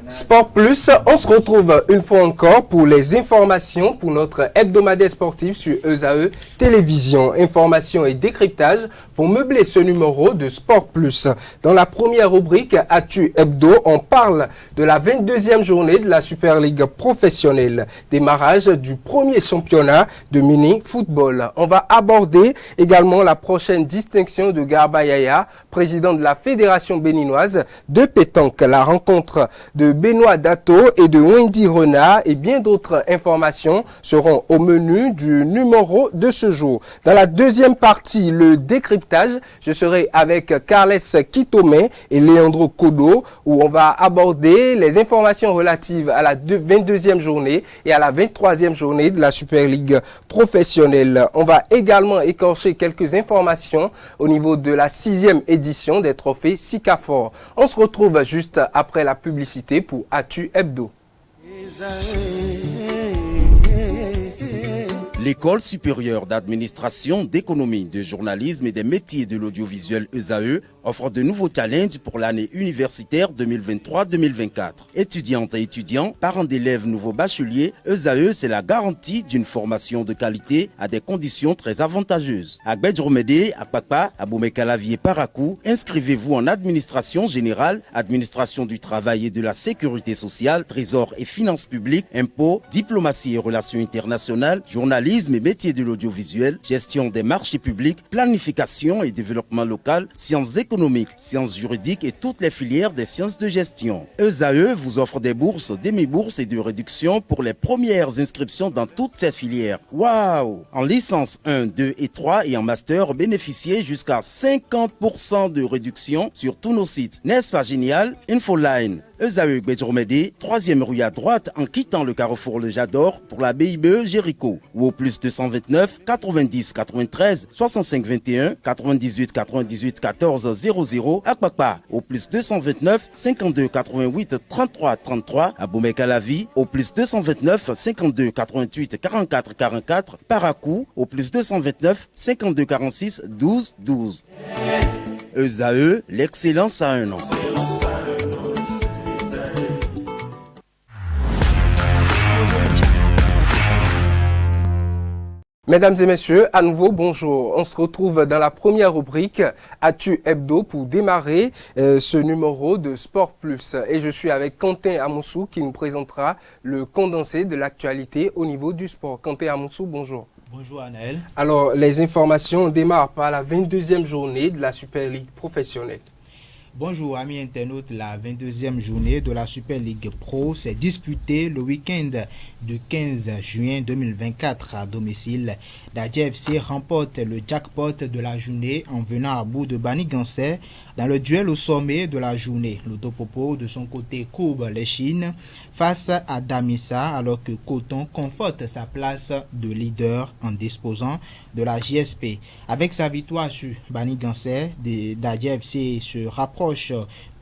Sport Plus, on se retrouve une fois encore pour les informations pour notre hebdomadaire sportif sur ESAE Télévision. Informations et décryptage vont meubler ce numéro de Sport Plus. Dans la première rubrique Actu Hebdo, on parle de la 22e journée de la Super League professionnelle. Démarrage du premier championnat de mini-football. On va aborder également la prochaine distinction de Garba Yaya, président de la Fédération béninoise de pétanque. La rencontre de Benoît Dato et de Wendy Renard et bien d'autres informations seront au menu du numéro de ce jour. Dans la deuxième partie, le décryptage, je serai avec Carles Kitome et Leandro Kodo où on va aborder les informations relatives à la 22e journée et à la 23e journée de la Super League professionnelle. On va également écorcher quelques informations au niveau de la 6e édition des trophées Sikafor. On se retrouve juste après la publicité pour Actu Hebdo. L'École supérieure d'administration, d'économie, de journalisme et des métiers de l'audiovisuel ESAE offre de nouveaux challenges pour l'année universitaire 2023-2024. Étudiantes et étudiants, parents d'élèves nouveaux bacheliers, ESAE, c'est la garantie d'une formation de qualité à des conditions très avantageuses. À Gbedjromede, à Papa, à Boumekalavi et Parakou, inscrivez-vous en administration générale, administration du travail et de la sécurité sociale, trésor et finances publiques, impôts, diplomatie et relations internationales, journalisme et métiers de l'audiovisuel, gestion des marchés publics, planification et développement local, sciences économiques, sciences juridiques et toutes les filières des sciences de gestion. ESAE vous offre des bourses, demi-bourses et de réductions pour les premières inscriptions dans toutes ces filières. Waouh! En licence 1, 2 et 3 et en master, bénéficiez jusqu'à 50% de réduction sur tous nos sites. N'est-ce pas génial? Infoline. ESAE Gbedjromede, 3e rue à droite en quittant le carrefour Le Jador pour la BIBE Jéricho ou au plus 229 90 93 65 21 98 98 14 00 à Kpakpa au plus 229 52 88 33 33 à Boumekalavi au plus 229 52 88 44 44 Parakou au plus 229 52 46 12 12. ESAE, l'excellence à un nom. Mesdames et messieurs, à nouveau, bonjour. On se retrouve dans la première rubrique Actu Hebdo pour démarrer ce numéro de Sport Plus. Et je suis avec Quentin Amoussou qui nous présentera le condensé de l'actualité au niveau du sport. Quentin Amoussou, bonjour. Bonjour Anaël. Alors, les informations démarrent par la 22e journée de la Super League professionnelle. Bonjour amis internautes, la 22e journée de la Super League Pro s'est disputée le week-end de 15 juin 2024 à domicile. Dadje FC remporte le jackpot de la journée en venant à bout de Bani Gansé dans le duel au sommet de la journée. L'Autopopo de son côté courbe les chines face à Damissa alors que Coton conforte sa place de leader en disposant de la JSP. Avec sa victoire sur Bani Gansé, Dadje FC se rapproche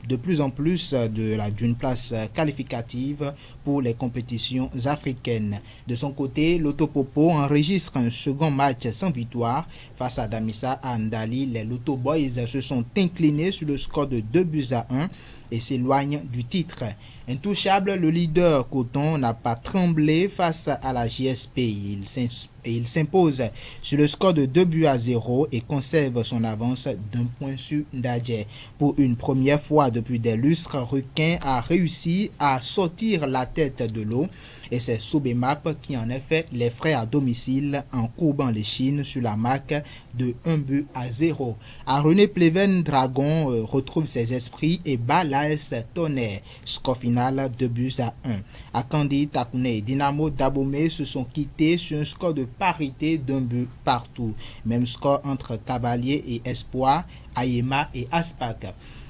de plus en plus d'une place qualificative pour les compétitions africaines. De son côté, l'Autopopo enregistre un second match sans victoire face à Damissa à Andali. Les Loto Boys se sont inclinés sur le score de 2-1 et s'éloignent du titre. Intouchable, le leader Coton n'a pas tremblé face à la JSP. Il s'impose sur le score de 2-0 et conserve son avance d'un point sur Dadje. Pour une première fois depuis des lustres, Requin a réussi à sortir la tête de l'eau et c'est Sobemap qui en a fait les frais à domicile en courbant les chines sur la marque de 1-0. À René Pleven, Dragon retrouve ses esprits et bat l'AS Tonnerre. Score final 2-1. À Kandi, Takune et Dynamo Dabomé se sont quittés sur un score de parité d'un but partout. Même score entre Cavalier et Espoir, Ayema et Aspac.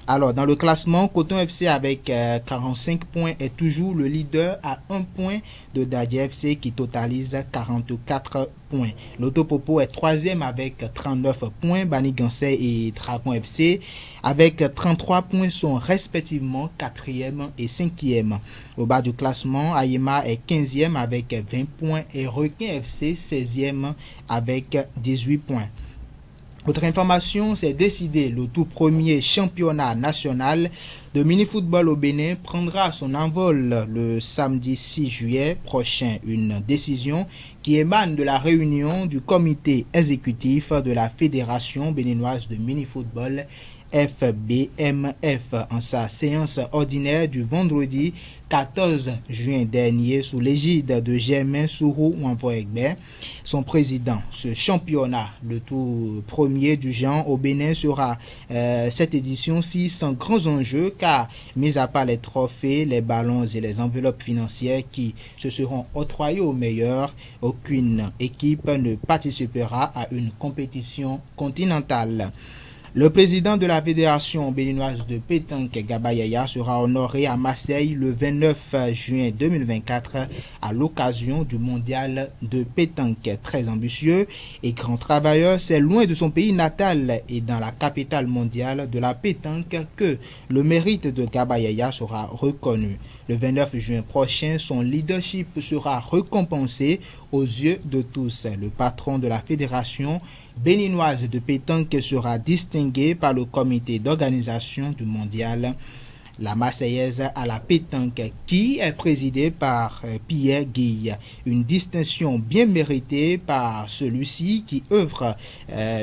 Alors, dans le classement, Coton FC avec 45 points est toujours le leader à 1 point de Dadje FC qui totalise 44 points. L'Autopopo est 3e avec 39 points. Bani Gansé et Dragon FC avec 33 points sont respectivement 4e et 5e. Au bas du classement, Ayema est 15e avec 20 points et Requin FC 16e avec 18 points. Autre information, c'est décidé, le tout premier championnat national de mini-football au Bénin prendra son envol le samedi 6 juillet prochain. Une décision qui émane de la réunion du comité exécutif de la Fédération béninoise de mini-football FBMF en sa séance ordinaire du vendredi 14 juin dernier sous l'égide de Germain Sourou Ouanvoegbe, son président. Ce championnat, le tout premier du genre au Bénin, sera cette édition-ci sans grands enjeux car, mis à part les trophées, les ballons et les enveloppes financières qui se seront octroyés aux meilleurs, aucune équipe ne participera à une compétition continentale. Le président de la Fédération béninoise de pétanque, Gaba Yaya, sera honoré à Marseille le 29 juin 2024 à l'occasion du mondial de pétanque. Très ambitieux et grand travailleur, c'est loin de son pays natal et dans la capitale mondiale de la pétanque que le mérite de Gaba Yaya sera reconnu. Le 29 juin prochain, son leadership sera récompensé aux yeux de tous. Le patron de la Fédération béninoise de pétanque sera distingué par le comité d'organisation du mondial. La Marseillaise à la pétanque qui est présidée par Pierre Guille. Une distinction bien méritée par celui-ci qui œuvre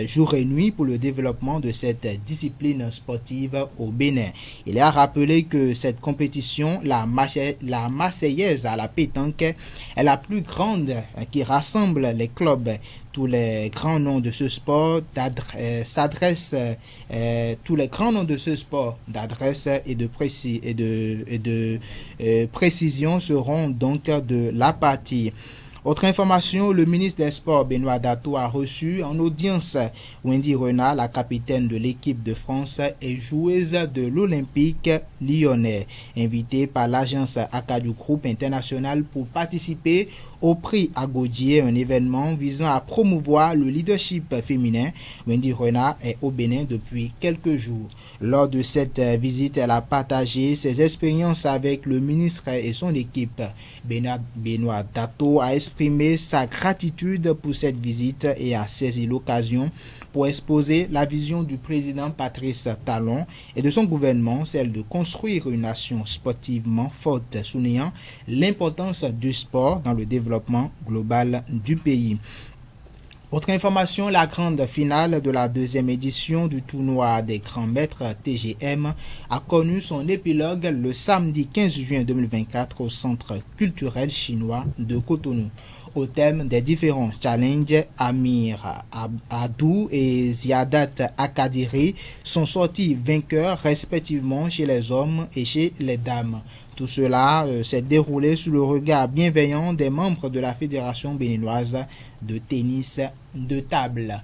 jour et nuit pour le développement de cette discipline sportive au Bénin. Il est à rappeler que cette compétition, la Marseillaise à la pétanque, est la plus grande qui rassemble les clubs. Tous les grands noms de ce sport s'adressent, tous les grands noms de ce sport d'adresse et de précision seront donc de la partie. Autre information, le ministre des Sports Benoît Dato a reçu en audience Wendy Renard, la capitaine de l'équipe de France et joueuse de l'Olympique lyonnais, invitée par l'agence Acadie Group International pour participer au prix Agodier, un événement visant à promouvoir le leadership féminin. Wendy Renard est au Bénin depuis quelques jours. Lors de cette visite, elle a partagé ses expériences avec le ministre et son équipe. Benoît Dato a exprimé sa gratitude pour cette visite et a saisi l'occasion pour exposer la vision du président Patrice Talon et de son gouvernement, celle de construire une nation sportivement forte, soulignant l'importance du sport dans le développement global du pays. Autre information, la grande finale de la deuxième édition du tournoi des grands maîtres TGM a connu son épilogue le samedi 15 juin 2024 au Centre culturel chinois de Cotonou. Au thème des différents challenges, Amir Adou et Ziadat Akadiri sont sortis vainqueurs respectivement chez les hommes et chez les dames. Tout cela s'est déroulé sous le regard bienveillant des membres de la Fédération béninoise de tennis de table.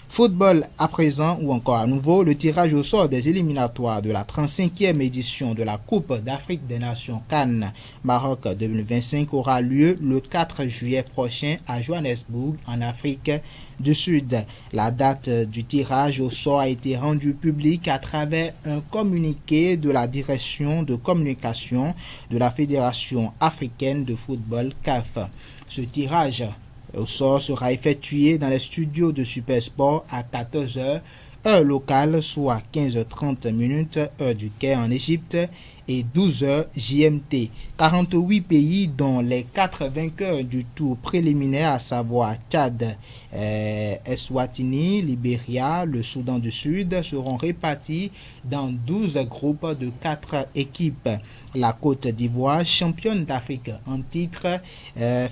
Football à présent ou encore à nouveau, le tirage au sort des éliminatoires de la 35e édition de la Coupe d'Afrique des Nations CAN Maroc 2025 aura lieu le 4 juillet prochain à Johannesburg en Afrique du Sud. La date du tirage au sort a été rendue publique à travers un communiqué de la direction de communication de la Fédération africaine de football CAF. Ce tirage au sort sera effectué dans les studios de Supersport à 14h, heure locale, soit 15h30 heure du Caire en Égypte et 12h GMT. 48 pays dont les 4 vainqueurs du tour préliminaire, à savoir Tchad, Eswatini, Libéria, le Soudan du Sud, seront répartis dans 12 groupes de 4 équipes. La Côte d'Ivoire, championne d'Afrique en titre,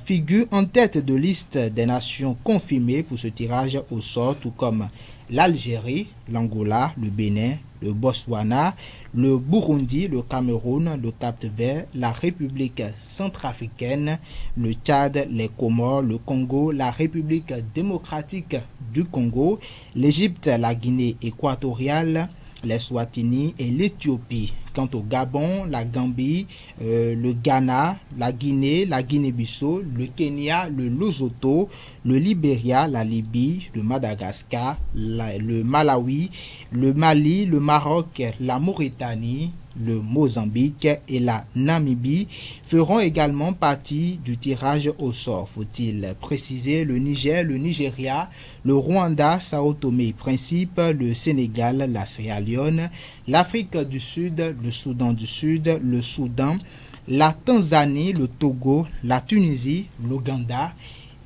figure en tête de liste des nations confirmées pour ce tirage au sort, tout comme l'Algérie, l'Angola, le Bénin, le Botswana, le Burundi, le Cameroun, le Cap-Vert, la République centrafricaine, le Tchad, les Comores, le Congo, la République démocratique du Congo, l'Égypte, la Guinée équatoriale, l'Eswatini et l'Éthiopie. Quant au Gabon, la Gambie, le Ghana, la Guinée-Bissau, le Kenya, le Lesotho, le Libéria, la Libye, le Madagascar, le Malawi, le Mali, le Maroc, la Mauritanie, Le Mozambique et la Namibie feront également partie du tirage au sort. Faut-il préciser le Niger, le Nigeria, le Rwanda, Sao Tomé et Principe, le Sénégal, la Sierra Leone, l'Afrique du Sud, le Soudan du Sud, le Soudan, la Tanzanie, le Togo, la Tunisie, l'Ouganda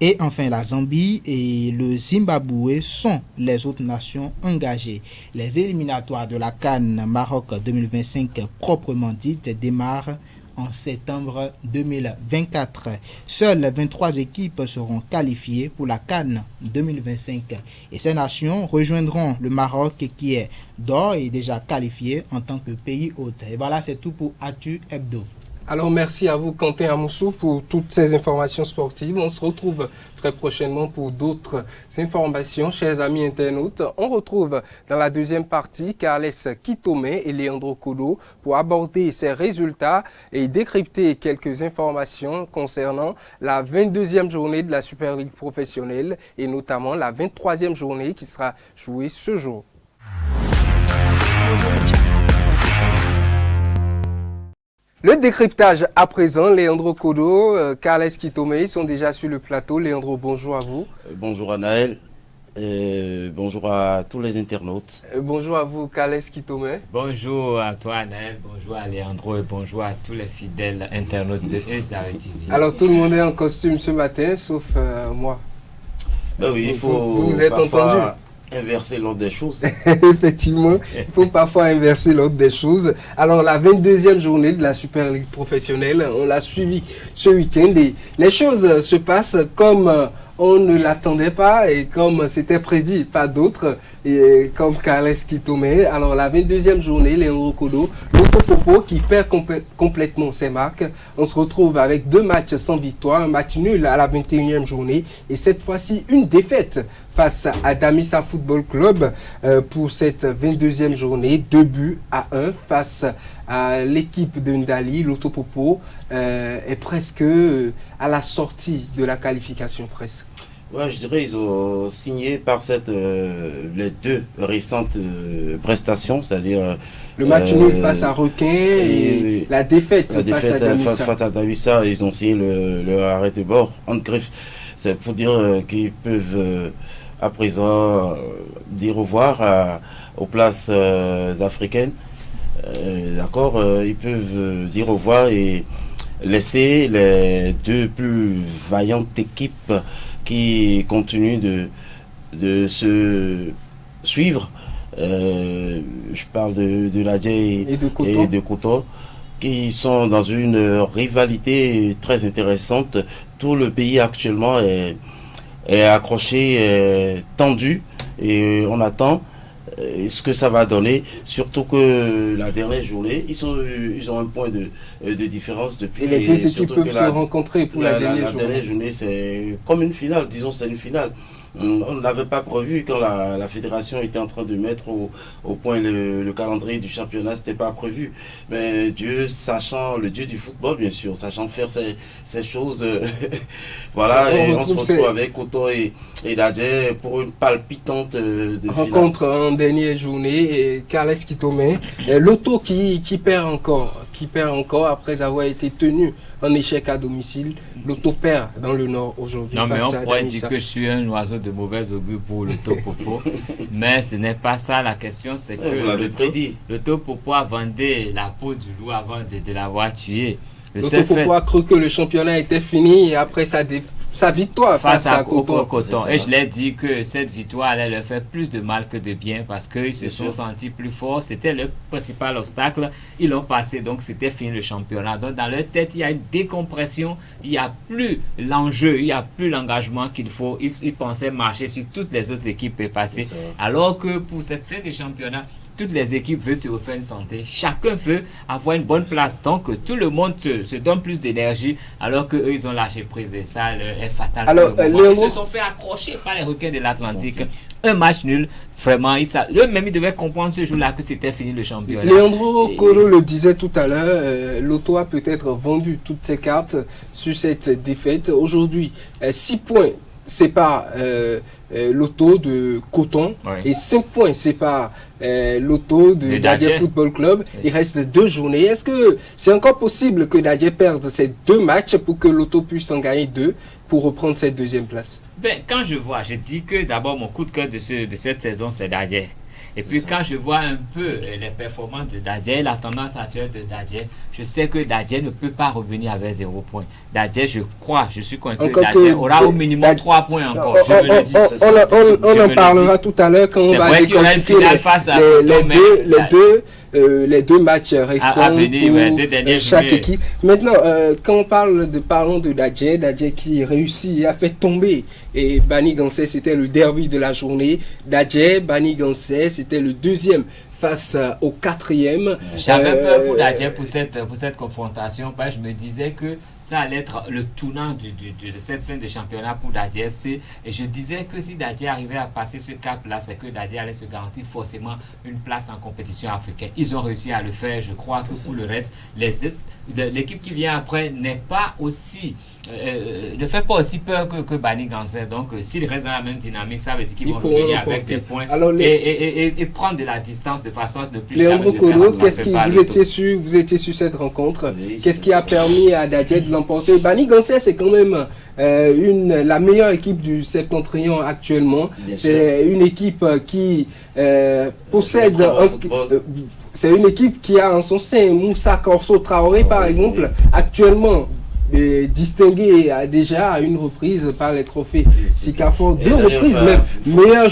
et enfin la Zambie et le Zimbabwe sont les autres nations engagées. Les éliminatoires de la CAN Maroc 2025 proprement dites démarrent en septembre 2024. Seules 23 équipes seront qualifiées pour la CAN 2025 et ces nations rejoindront le Maroc qui est d'ores et déjà qualifié en tant que pays hôte. Et voilà, c'est tout pour Actu Hebdo. Alors merci à vous Quentin Amoussou pour toutes ces informations sportives. On se retrouve très prochainement pour d'autres informations. Chers amis internautes, on retrouve dans la deuxième partie Carles Kitome et Leandro Kodo pour aborder ces résultats et décrypter quelques informations concernant la 22e journée de la Super League professionnelle et notamment la 23e journée qui sera jouée ce jour. Le décryptage à présent, Leandro Kodo, Carles Kitome sont déjà sur le plateau. Leandro, bonjour à vous. Bonjour à Naël, bonjour à tous les internautes. Bonjour à vous, Carles Kitome. Bonjour à toi Naël, bonjour à Leandro et bonjour à tous les fidèles internautes de ESAE TV. Alors tout le monde est en costume ce matin, sauf moi. Ben oui, il faut vous êtes entendu inverser l'ordre des choses. Effectivement, il faut parfois inverser l'ordre des choses. Alors, la 22e journée de la Super League professionnelle, on l'a suivi ce week-end et les choses se passent comme on ne l'attendait pas et comme c'était prédit, pas d'autres, et comme Carles Kitome. Alors, la 22e journée, Leandro Kodo, l'Autopopo qui perd complètement ses marques. On se retrouve avec 2 matchs sans victoire, un match nul à la 21e journée et cette fois-ci une défaite face à Damissa Football Club pour cette 22e journée, 2-1 face à l'équipe de Ndali. L'Autopopo est presque à la sortie de la qualification presque. Ouais, je dirais ils ont signé par les 2 récentes prestations, c'est-à-dire le match nul face à Requin et la défaite face à Damissa. Ils ont signé le arrêt de bord en griffe. C'est pour dire qu'ils peuvent à présent dire au revoir aux places africaines. D'accord, ils peuvent dire au revoir et laisser les 2 plus vaillantes équipes qui continuent de se suivre. Je parle de Ladje et de Koto, qui sont dans une rivalité très intéressante. Tout le pays actuellement est accroché, est tendu et on attend ce que ça va donner, surtout que la dernière journée, ils ont un point de différence depuis. Et les 2 équipes peuvent se rencontrer pour la dernière journée. La dernière journée, c'est comme une finale, disons c'est une finale. On ne l'avait pas prévu quand la fédération était en train de mettre au point le calendrier du championnat, c'était pas prévu. Mais Dieu, sachant, le Dieu du football bien sûr, sachant faire ces choses, voilà, et on se retrouve avec Koto et Dadje pour une palpitante de rencontre finale. En dernière journée, et Carles Kitome, l'Auto qui perd encore après avoir été tenu en échec à domicile. L'Auto perd dans le Nord aujourd'hui. Non, mais on pourrait dire que je suis un oiseau de mauvaise augure pour l'Autopopo. Mais ce n'est pas ça la question, c'est que l'Autopopo a vendu la peau du loup avant de l'avoir tué. L'Autopopo a cru que le championnat était fini et après sa victoire face à Coton. Et je l'ai dit que cette victoire allait leur faire plus de mal que de bien parce qu'ils se sont sentis plus forts. C'était le principal obstacle. Ils l'ont passé, donc c'était fini le championnat. Donc dans leur tête, il y a une décompression. Il n'y a plus l'enjeu, il n'y a plus l'engagement qu'il faut. Ils pensaient marcher sur toutes les autres équipes et passer. Alors que pour cette fin de championnat, toutes les équipes veulent se refaire une santé. Chacun veut avoir une bonne place. Donc, tout le monde se donne plus d'énergie alors qu'eux, ils ont lâché prise. Et ça est fatal. Alors, ils se sont fait accrocher par les requins de l'Atlantique. Un match nul. Vraiment, eux-mêmes, ils devaient comprendre ce jour-là que c'était fini le championnat. Leandro Kodo le disait tout à l'heure, l'Auto a peut-être vendu toutes ses cartes sur cette défaite. Aujourd'hui, 6 points séparent l'auto de Coton et 5 points séparent l'auto de Dadje Football Club. Il reste 2 journées. Est-ce que c'est encore possible que Dadje perde ces 2 matchs pour que l'auto puisse en gagner 2 pour reprendre cette 2e place? Ben, quand je vois, je dis que d'abord mon coup de cœur de cette saison, c'est Dadje. Et puis quand je vois un peu les performances de Dadje, la tendance actuelle de Dadje, je sais que Dadje ne peut pas revenir avec 0 points. Dadje, je suis convaincu que Dadje aura au minimum 3 points encore. Je me le dis. On en parlera tout à l'heure quand on va décortiquer les 2 matchs restants à venir, pour chaque équipe. Maintenant, quand parlons de Dadje qui réussit à faire tomber et Bani Gansé, c'était le derby de la journée. Dadje, Bani Gansé, c'était le 2e face au 4e. J'avais peur pour Dadje pour cette confrontation, parce que je me disais que ça allait être le tournant de cette fin de championnat pour Dadje FC. Et je disais que si Dadje arrivait à passer ce cap-là, c'est que Dadje allait se garantir forcément une place en compétition africaine. Ils ont réussi à le faire, je crois que pour le reste, l'équipe qui vient après n'est pas aussi... ne fait pas aussi peur que Bani Gansé. Donc, s'ils restent dans la même dynamique, ça veut dire qu'ils vont revenir avec des points et prendre de la distance de façon à ne plus jamais se faire. Vous étiez sur cette rencontre. Qu'est-ce qui a permis à Dadje de l'emporter? Bani Gansé, c'est quand même la meilleure équipe du Septentrion actuellement. C'est une équipe qui possède... c'est une équipe qui a en son sein Moussa Corso Traoré, par exemple, actuellement distingué déjà à une reprise par les trophées Sikafor, 2 reprises même, meilleur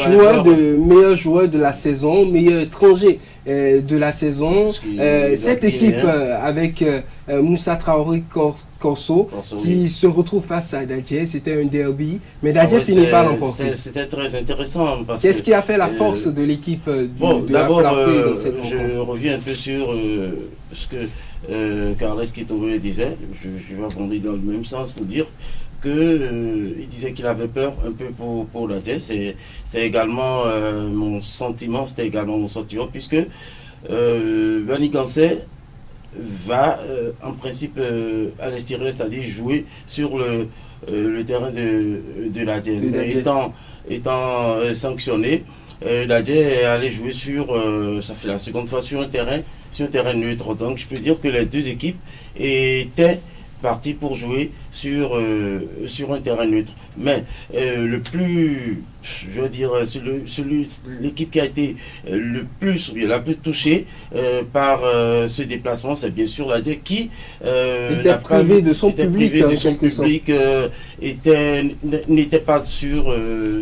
joueur de la saison, meilleur étranger de la saison. Cette équipe avec Moussa Traoré Corso qui se retrouve face à Dadje, c'était un derby, mais Dadje finit pas l'emporter. C'était très intéressant. Qu'est-ce qui a fait la force de l'équipe d'abord, je reviens un peu sur ce que Carles Kitové disait. Je vais abonder dans le même sens pour dire que il disait qu'il avait peur un peu pour Dadje. C'est également mon sentiment, puisque Bani Gansé va en principe à l'extérieur, c'est-à-dire jouer sur le terrain de Dadje. Étant sanctionné, Dadje est allé jouer ça fait la seconde fois sur un terrain neutre. Donc je peux dire que les 2 équipes étaient parties pour jouer sur un terrain neutre. Mais l'équipe qui a été la plus touchée par ce déplacement, c'est bien sûr Dadje qui était privé de son public, n'était pas sur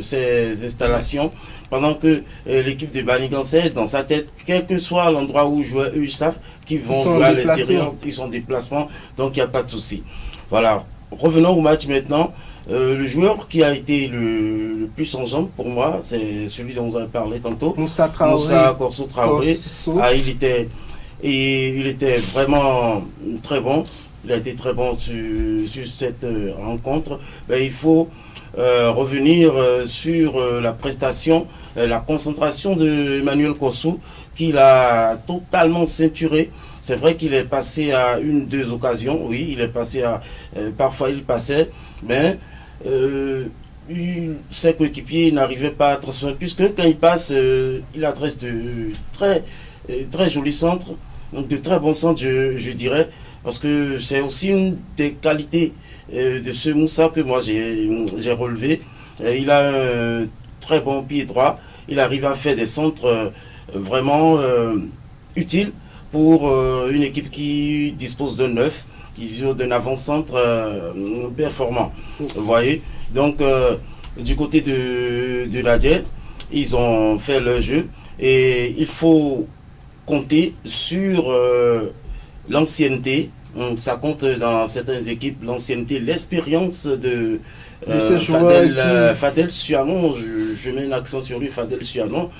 ses installations, pendant que l'équipe de Bani Gansé, dans sa tête, quel que soit l'endroit où ils savent qu'ils vont jouer à l'extérieur, ils sont en déplacement, donc il n'y a pas de souci. Voilà, revenons au match maintenant. Le joueur qui a été le plus en jambes pour moi, c'est celui dont vous avez parlé tantôt, Moussa Corso Traoré. Il était vraiment très bon. Il a été très bon sur cette rencontre. Il faut revenir sur la prestation, la concentration de Emmanuel Kossou, qu'il a totalement ceinturé. C'est vrai qu'il est passé à 1-2 occasions, oui, il est passé à... parfois il passait, mais ses coéquipiers n'arrivaient pas à transformer, puisque quand il passe, il adresse de très jolis centres, donc de très bons centres, je dirais, parce que c'est aussi une des qualités de ce Moussa que moi j'ai relevé. Il a un très bon pied droit, il arrive à faire des centres vraiment utiles pour une équipe qui dispose d'un 9, qui joue d'un avant-centre performant. Vous voyez, donc du côté de Dadje, ils ont fait leur jeu et il faut compter sur l'ancienneté. Ça compte dans certaines équipes, l'ancienneté, l'expérience de Fadel Suamon. Je mets un accent sur lui, Fadel Suamon,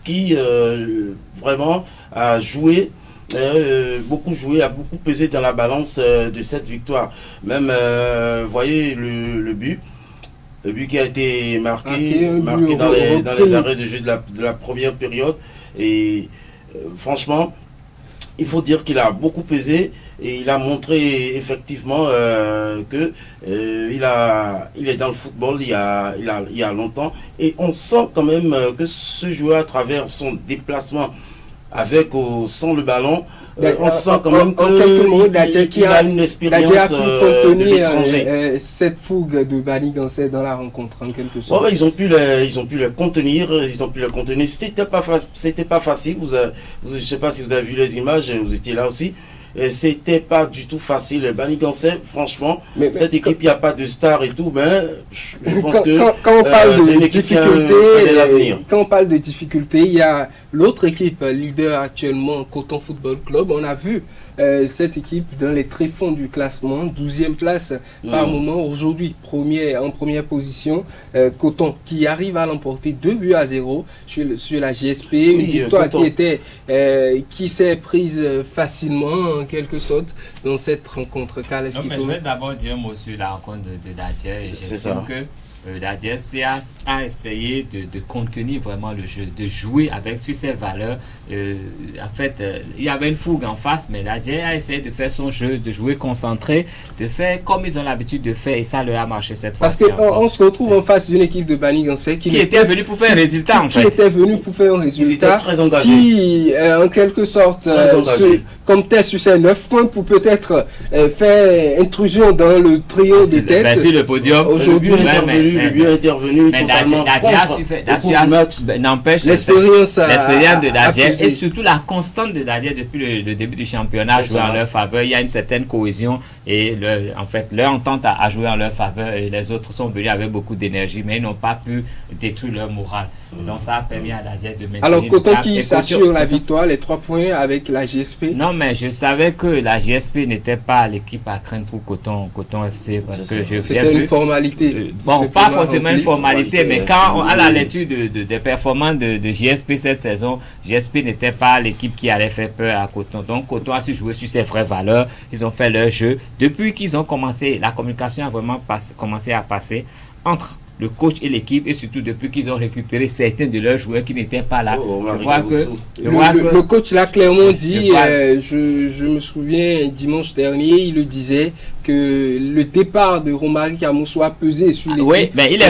qui vraiment a joué, a beaucoup pesé dans la balance de cette victoire. Même, voyez le but qui a été marqué dans les arrêts de jeu de la première période. Et franchement, il faut dire qu'il a beaucoup pesé et il a montré effectivement que il est dans le football il y a longtemps, et on sent quand même que ce joueur, à travers son déplacement avec ou sans le ballon, on sent quand même qu'il a une expérience de l'étranger. Cette fougue de Bani Gansé dans la rencontre, en quelque sorte. Ouais, ils ont pu le contenir, C'était pas facile. Je sais pas si vous avez vu les images, vous étiez là aussi. C'était pas du tout facile. Bani Gansé, franchement, cette équipe, il n'y a pas de star et tout, mais je pense quand on parle de difficultés, quand on parle de difficultés, il y a l'autre équipe leader actuellement, Coton Football Club. On a vu cette équipe dans les tréfonds du classement, 12e place par moment, aujourd'hui en première position, Coton qui arrive à l'emporter 2-0 sur la GSP, une victoire qui s'est prise facilement en quelque sorte dans cette rencontre. Je vais d'abord dire un mot sur la rencontre de Dadier, et j'estime que Dadier a essayé de contenir vraiment le jeu, de jouer sur ses valeurs. En fait, il y avait une fougue en face, mais Dadier a essayé de faire son jeu, de jouer concentré, de faire comme ils ont l'habitude de faire, et ça leur a marché cette fois. Parce qu'on se retrouve en face d'une équipe de Bani Gansé qui était venue pour faire un résultat, en fait. Qui était venue pour faire un résultat. Très engagés. Qui, en quelque sorte, comptait sur ses 9 points pour peut-être faire intrusion dans le trio de tête. Sur le podium. Aujourd'hui, le but est intervenu totalement contre match. N'empêche l'expérience de Dadier et surtout la constante de Dadier depuis le début du championnat jouer en leur faveur. Il y a une certaine cohésion et en fait leur entente a joué en leur faveur, et les autres sont venus avec beaucoup d'énergie, mais ils n'ont pas pu détruire leur morale. Donc ça a permis à Dadier de maintenir. Alors Coton qui s'assure la victoire, les 3 points avec la GSP. Non, mais je savais que la GSP n'était pas l'équipe à craindre pour Coton FC, parce que c'était une formalité. Bon, pas forcément une formalité, mais quand à la lecture des performances de GSP cette saison, GSP n'était pas l'équipe qui allait faire peur à Coton. Donc Coton a su jouer sur ses vraies valeurs. Ils ont fait leur jeu. Depuis qu'ils ont commencé, la communication a vraiment commencé à passer entre le coach et l'équipe, et surtout depuis qu'ils ont récupéré certains de leurs joueurs qui n'étaient pas là. Je vois que le coach l'a clairement dit. Je me souviens dimanche dernier, il le disait que le départ de Romari Kamousso a pesé sur l'équipe. Oui, mais il est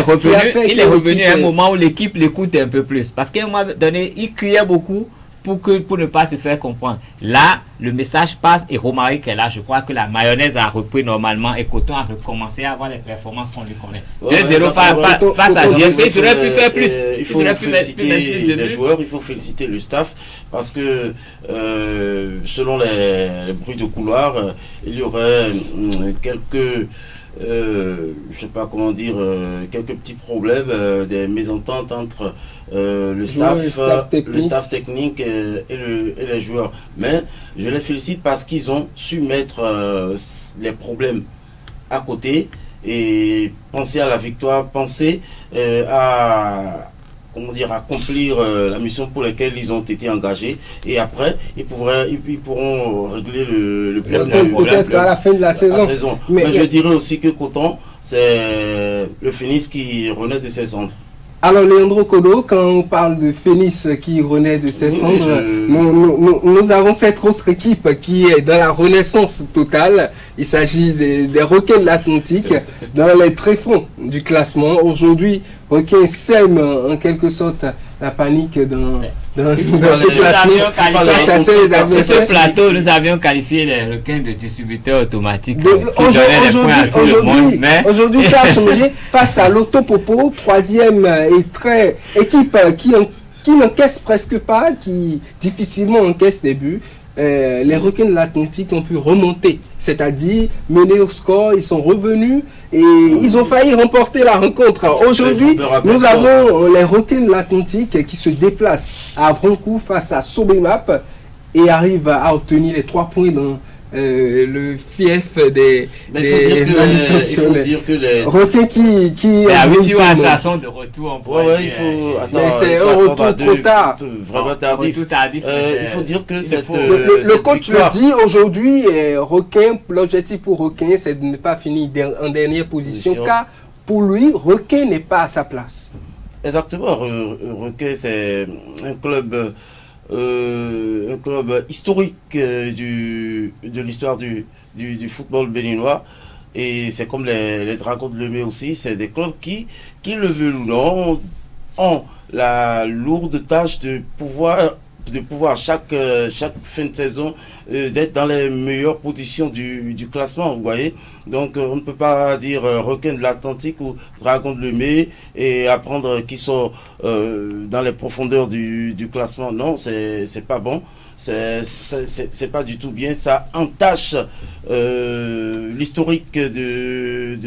revenu à un moment où l'équipe l'écoute un peu plus, parce qu'à un moment donné, il criait beaucoup pour ne pas se faire comprendre. Là, le message passe, et Romaric est là. Je crois que la mayonnaise a repris normalement, et Coton a recommencé à avoir les performances qu'on lui connaît. 2-0 face à GSP, il aurait pu faire plus. Il faut féliciter les joueurs, il faut féliciter le staff, parce que selon les bruits de couloir, il y aurait quelques... je sais pas comment dire, quelques petits problèmes, des mésententes entre le staff technique et les joueurs. Mais je les félicite parce qu'ils ont su mettre les problèmes à côté et penser à la victoire, penser à accomplir la mission pour laquelle ils ont été engagés, et après ils pourront régler le problème peut-être à la fin de la saison. Mais je dirais aussi que Coton, c'est le Phénix qui renaît de ses cendres. Alors Leandro Kodo, quand on parle de Phénix qui renaît de ses cendres, nous avons cette autre équipe qui est dans la renaissance totale. Il s'agit des Requins de l'Atlantique dans les tréfonds du classement. Aujourd'hui, Requins sème en quelque sorte la panique dans ce classement face à ses adversaires. Sur ce plateau, nous avions qualifié les Requins de distributeurs automatiques qui donnaient les points à tout le monde. Aujourd'hui, ça a changé face à l'Autopopo, 3e équipe qui n'encaisse presque pas, qui difficilement encaisse des buts. Les Requins de l'Atlantique ont pu remonter, c'est-à-dire mener au score. Ils sont revenus et ils ont failli remporter la rencontre. Aujourd'hui, nous avons les Requins de l'Atlantique qui se déplacent à Avrancourt face à Sobemap et arrivent à obtenir les 3 points dans le fief des il faut dire que les Requins qui ça sont de retour. Il faut attendre. C'est un retour trop tard. Vraiment tardif. Il faut dire que le coach le dit aujourd'hui. Requin, l'objectif pour Requin, c'est de ne pas finir en dernière position, car pour lui, Requin n'est pas à sa place. Exactement. Requin, c'est un club un club historique de l'histoire du football béninois. Et c'est comme les Dragons de Lemay aussi, c'est des clubs qui le veulent ou non, ont la lourde tâche de pouvoir chaque fin de saison d'être dans les meilleures positions du classement, vous voyez. Donc on ne peut pas dire Requin de l'Atlantique ou Dragon de Lemay et apprendre qu'ils sont dans les profondeurs du classement. Non, c'est pas bon. C'est pas du tout bien, ça entache l'historique de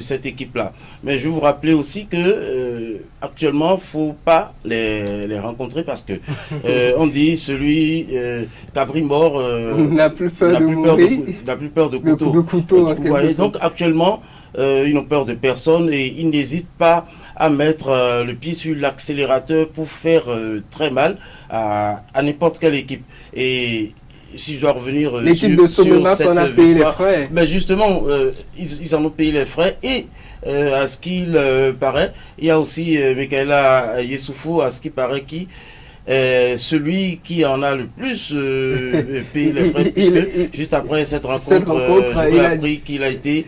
cette équipe-là. Mais je vais vous rappeler aussi que actuellement, faut pas les rencontrer parce que on dit celui cabri mort n'a plus peur de couteau. Vous voyez, donc actuellement, ils n'ont peur de personne et ils n'hésitent pas à mettre le pied sur l'accélérateur pour faire très mal à n'importe quelle équipe. Et si je dois revenir l'équipe de Sobemap en a payé les frais. Mais justement, ils en ont payé les frais et à ce qu'il paraît, il y a aussi Michaela Yessoufou, à ce qui paraît, qui celui qui en a le plus payé les frais, puisque juste après cette rencontre j'ai appris qu'il a été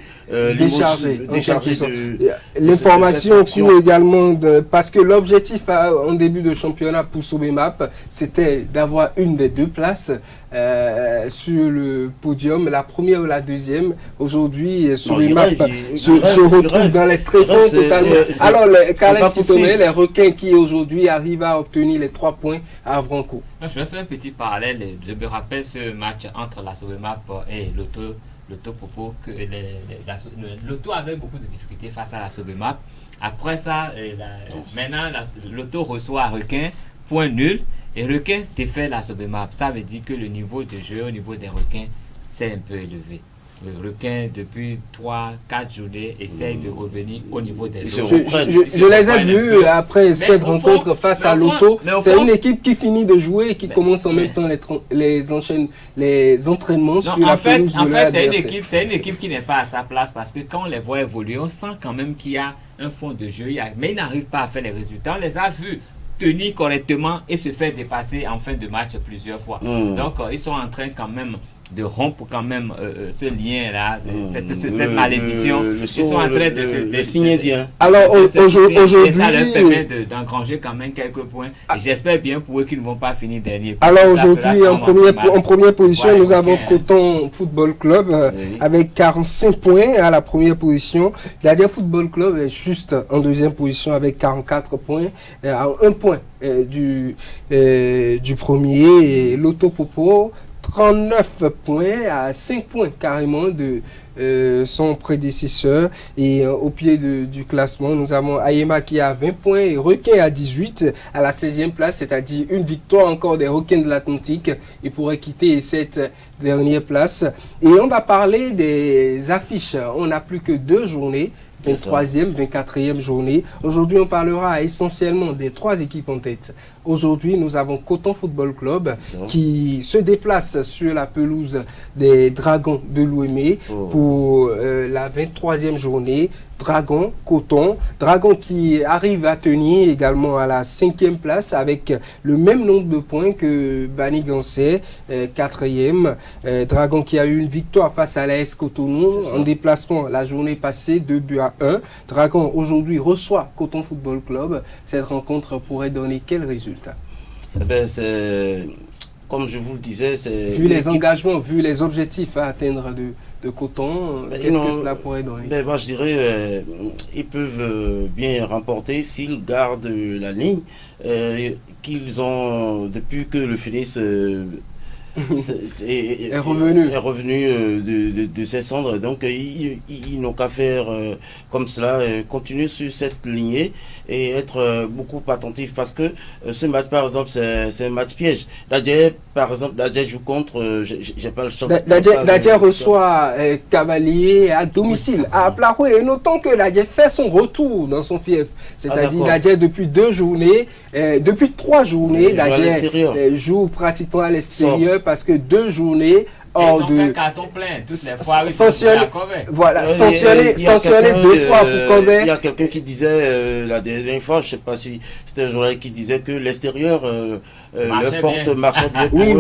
déchargé. de L'information court également parce que l'objectif en début de championnat pour Sobemap, c'était d'avoir une des deux places sur le podium, la première ou la deuxième. Aujourd'hui, Sobemap se retrouve dans les tréfonds totalement. Alors, les Requins qui aujourd'hui arrivent à obtenir les 3 points à Avranco. Je vais faire un petit parallèle. Je me rappelle ce match entre la Sobemap et Loto Popo, que Loto avait beaucoup de difficultés face à la Sobemap. Après ça, maintenant, Loto reçoit Requin, point nul, et Requin défait la Sobemap. Ça veut dire que le niveau de jeu au niveau des Requins, c'est un peu élevé. Le Requin, depuis 3-4 journées, essaye de revenir au niveau des autres. Je les ai vus après cette rencontre face à Loto. C'est une équipe qui finit de jouer et qui commence en même temps les entraînements sur la pelouse de l'adversaire. C'est une équipe qui n'est pas à sa place parce que quand on les voit évoluer, on sent quand même qu'il y a un fond de jeu, mais ils n'arrivent pas à faire les résultats. On les a vus tenir correctement et se faire dépasser en fin de match plusieurs fois. Donc, ils sont en train quand même de rompre quand même ce lien-là, cette malédiction. Ils sont en train de signer indien. Alors aujourd'hui, ça leur permet d'engranger quand même quelques points. Et j'espère bien pour eux qu'ils ne vont pas finir dernier. Alors aujourd'hui, en première position, nous avons Coton Football Club avec 45 points à la première position. L'Adja Football Club est juste en deuxième position avec 44 points, à 1 point du premier. Loto Popo 39 points, à 5 points carrément de son prédécesseur. Et au pied du classement, nous avons Ayema qui a 20 points et Requin à 18 à la 16e place, c'est-à-dire une victoire encore des Requins de l'Atlantique. Il pourrait quitter cette dernière place. Et on va parler des affiches. On n'a plus que 2 journées. 23e, 24e journée. Aujourd'hui, on parlera essentiellement des 3 équipes en tête. Aujourd'hui, nous avons Coton Football Club qui se déplace sur la pelouse des Dragons de Louémé pour la 23e journée. Coton, Dragon qui arrive à tenir également à la 5e place avec le même nombre de points que Bani Gansé, 4e. Dragon qui a eu une victoire face à l'AS Cotonou en déplacement la journée passée, 2-1. Dragon aujourd'hui reçoit Coton Football Club. Cette rencontre pourrait donner quel résultat? Comme je vous le disais, c'est... Vu les engagements, vu les objectifs à atteindre de Coton, qu'est-ce que cela pourrait donner? Moi, je dirais ils peuvent bien remporter s'ils gardent la ligne qu'ils ont depuis que le Phoenix est revenu de ses cendres. Donc ils n'ont qu'à faire comme cela, continuer sur cette lignée et être beaucoup attentif parce que ce match par exemple c'est un match piège. Par exemple, Dadje joue contre, j'ai pas le choix. Dadje reçoit Cavalier à domicile à Plaroué, et notons que Dadje fait son retour dans son fief, c'est-à-dire Dadje depuis 3 journées, Dadje joue pratiquement à l'extérieur parce que 2 journées hors ils ont fait carton plein toutes les fois. Voilà, sanctionné 2 fois pour Kobe. Il y a quelqu'un qui disait la dernière fois, je ne sais pas si c'était un journaliste qui disait que l'extérieur, le porte marchait bien. Oui,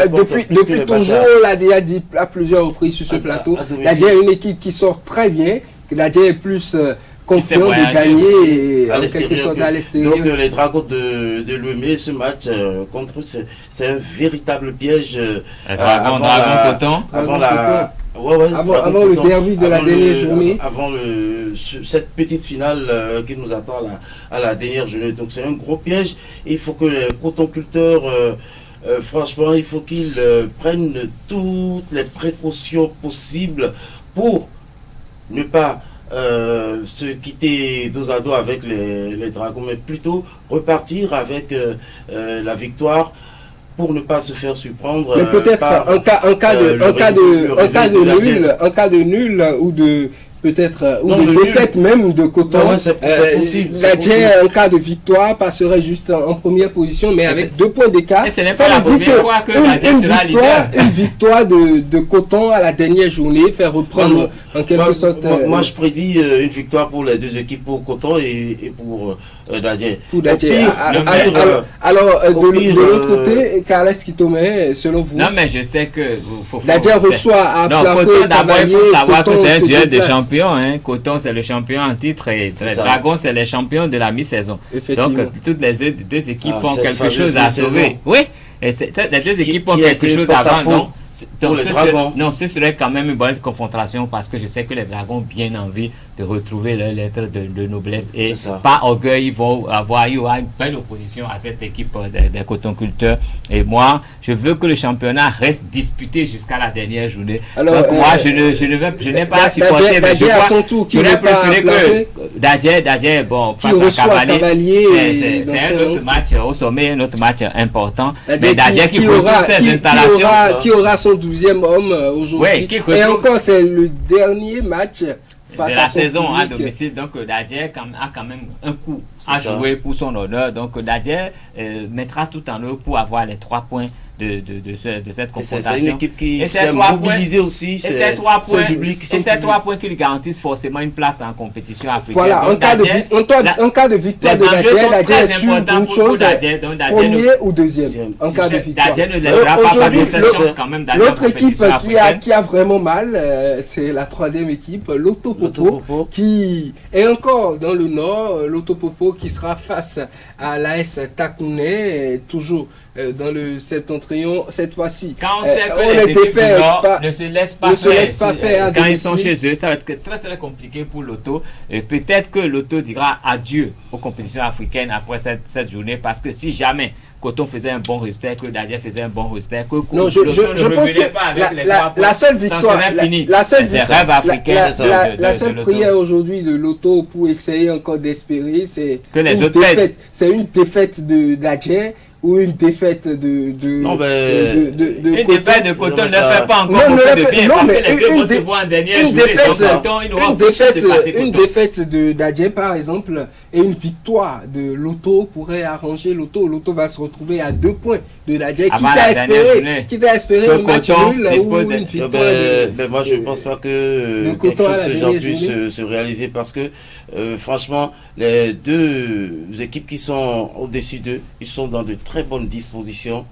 depuis toujours, on l'a déjà dit à plusieurs reprises sur ce plateau. L'ADIA est une équipe qui sort très bien, que l'ADIA est plus confiant de gagner en quelque sorte à l'extérieur. Donc les Dragons de Lomé, ce match contre eux, c'est un véritable piège. Dragon Coton. Avant le derby de la dernière journée. Avant cette petite finale qui nous attend à la dernière journée. Donc c'est un gros piège. Il faut que les cotonculteurs, franchement, il faut qu'ils prennent toutes les précautions possibles pour ne pas se quitter dos à dos avec les Dragons, mais plutôt repartir avec la victoire pour ne pas se faire surprendre. Mais peut-être en cas de nul ou de peut-être ou de défaite même de Coton. C'est possible. L'ADIA en cas de victoire passerait juste en première position, mais avec 2 points d'écart. Et ce n'est pas la première fois que l'ADIA sera leader. Une victoire de Coton à la dernière journée fait reprendre en quelque sorte. Moi je prédis une victoire pour les 2 équipes, pour Coton et pour l'ADIA. Alors de l'autre côté, Carles Kitome, selon vous? Non, mais je sais que l'ADIA reçoit à Coton. D'abord, il faut savoir que c'est un duel de champions. Coton, c'est le champion en titre et les Dragons, c'est les champions de la mi-saison. Donc, toutes les 2 équipes ont quelque chose à sauver. Oui, et les 2 équipes ont quelque chose à vendre. Donc, ce serait quand même une bonne confrontation parce que je sais que les Dragons ont bien envie de retrouver leur lettre de noblesse et par orgueil, il y aura une belle opposition à cette équipe des cotonculteurs. Et moi, je veux que le championnat reste disputé jusqu'à la dernière journée. Alors, donc, moi, je n'ai pas supporté, mais j'aurais préféré que Dadje, bon, face à Cavalier, c'est un autre match au sommet, un autre match important. Mais Dadje qui retrouve ses installations. Qui aura son 12e homme aujourd'hui. Et encore, c'est le dernier match face de la saison à domicile. Donc, Dadje a quand même un coup à jouer pour son honneur. Donc, Dadje mettra tout en œuvre pour avoir les 3 points de cette confrontation. C'est une équipe qui s'est mobilisée aussi. Et ces 3 points qui lui garantissent forcément une place en compétition africaine. Voilà, en cas de victoire de Dadje est sûr d'une chose, premier ou deuxième. En cas de victoire. Dadje ne laissera pas passer cette chance quand même d'aller en compétition africaine. Qui a vraiment mal, c'est la 3e équipe, l'Autopopo, qui est encore dans le nord. L'Autopopo qui sera face à l'AS Takouné, toujours dans le septentrion cette fois-ci. Quand on sait que les équipes du Nord ne se laissent pas faire quand ils sont chez eux, ça va être très très compliqué pour l'Auto. Et peut-être que l'Auto dira adieu aux compétitions africaines après cette journée, parce que si jamais Coton faisait un bon résultat, que Dadje faisait un bon résultat, que l'Auto ne revenait pas avec les 3 points, la seule victoire, la seule prière aujourd'hui de l'Auto pour essayer encore d'espérer, c'est que les autres perdent. C'est une défaite de Dadje ou une défaite de une défaite de Coton ne fait pas encore beaucoup de bien parce que les 2 vont se voir en dernière journée. Une défaite de Dadje par exemple et une victoire de l'Auto pourrait arranger l'Auto. L'Auto va se retrouver à 2 points de Dadje qui t'a espéré un match nul ou une victoire. Moi je ne pense pas que quelque chose de ce genre puisse se réaliser parce que franchement les 2 équipes qui sont au-dessus d'eux, ils sont dans de très bonnes dispositions,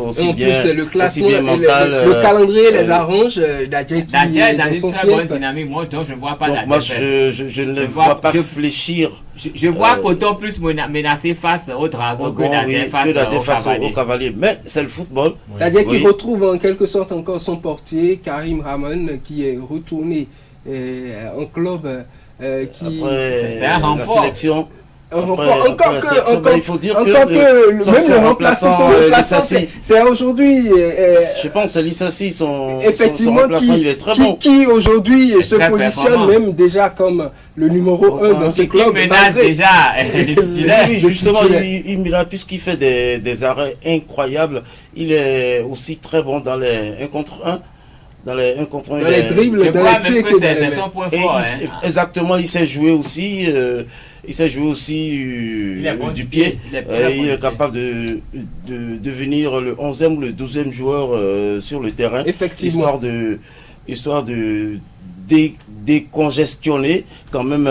aussi bien, plus, le classement, aussi bien mental. Le calendrier les arrange. Dadje est dans une très bonne dynamique. Moi, je ne vois pas Dadje. Moi, je ne les vois pas fléchir. Je vois Coton plus menacé face aux Dragons que Dadje face aux Cavaliers. Mais c'est le football. Dadje qui retrouve en quelque sorte encore son portier, Karim Ramon, qui est retourné en club. C'est un renfort. La sélection. Il faut dire que même le remplaçant, c'est aujourd'hui. Je pense que c'est Lissassi, son remplaçant, il est très bon. Qui aujourd'hui se positionne même déjà comme le numéro 1 dans ce club. Il menace déjà les titulaires. Oui, justement, puisqu'il fait des arrêts incroyables, il est aussi très bon dans les 1 contre 1. dans les 1 contre 1. Dans les dribbles, Je dans crois les pieds même que que dans c'est les son mains. point Et fort. exactement, il sait jouer aussi. Il sait jouer aussi Il est bon du pied. Il est très bon Il du est pied. capable de devenir le 11e ou le 12e joueur sur le terrain. Effectivement. Histoire de décongestionner quand même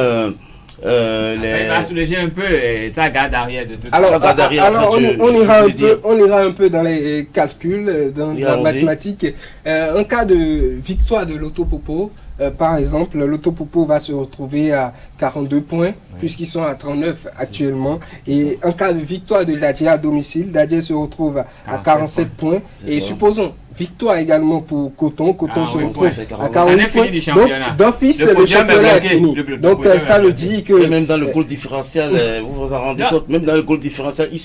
Il va soulager un peu sa garde arrière de toute façon. Alors, Ça va derrière, alors en fait, on ira je un voulais dire. on ira un peu dans les calculs, dans Oui, la allons-y. mathématique. En cas de victoire de Loto Popo, par exemple, Loto Popo va se retrouver à 42 points, puisqu'ils sont à 39 actuellement. Et en cas de victoire de Dadje à domicile, Dadje se retrouve à 47 points. C'est Et ça. supposons victoire également pour Coton. Coton se oui, retrouve ça fait à 40. 48 Ça n'est fini points. du championnat. Donc, d'office, Le le podium est championnat est bloqué. fini. Le Donc, podium est ça veut bloqué. dire que... Et même dans le goal différentiel, vous vous en rendez Non. compte, même dans le goal différentiel, ils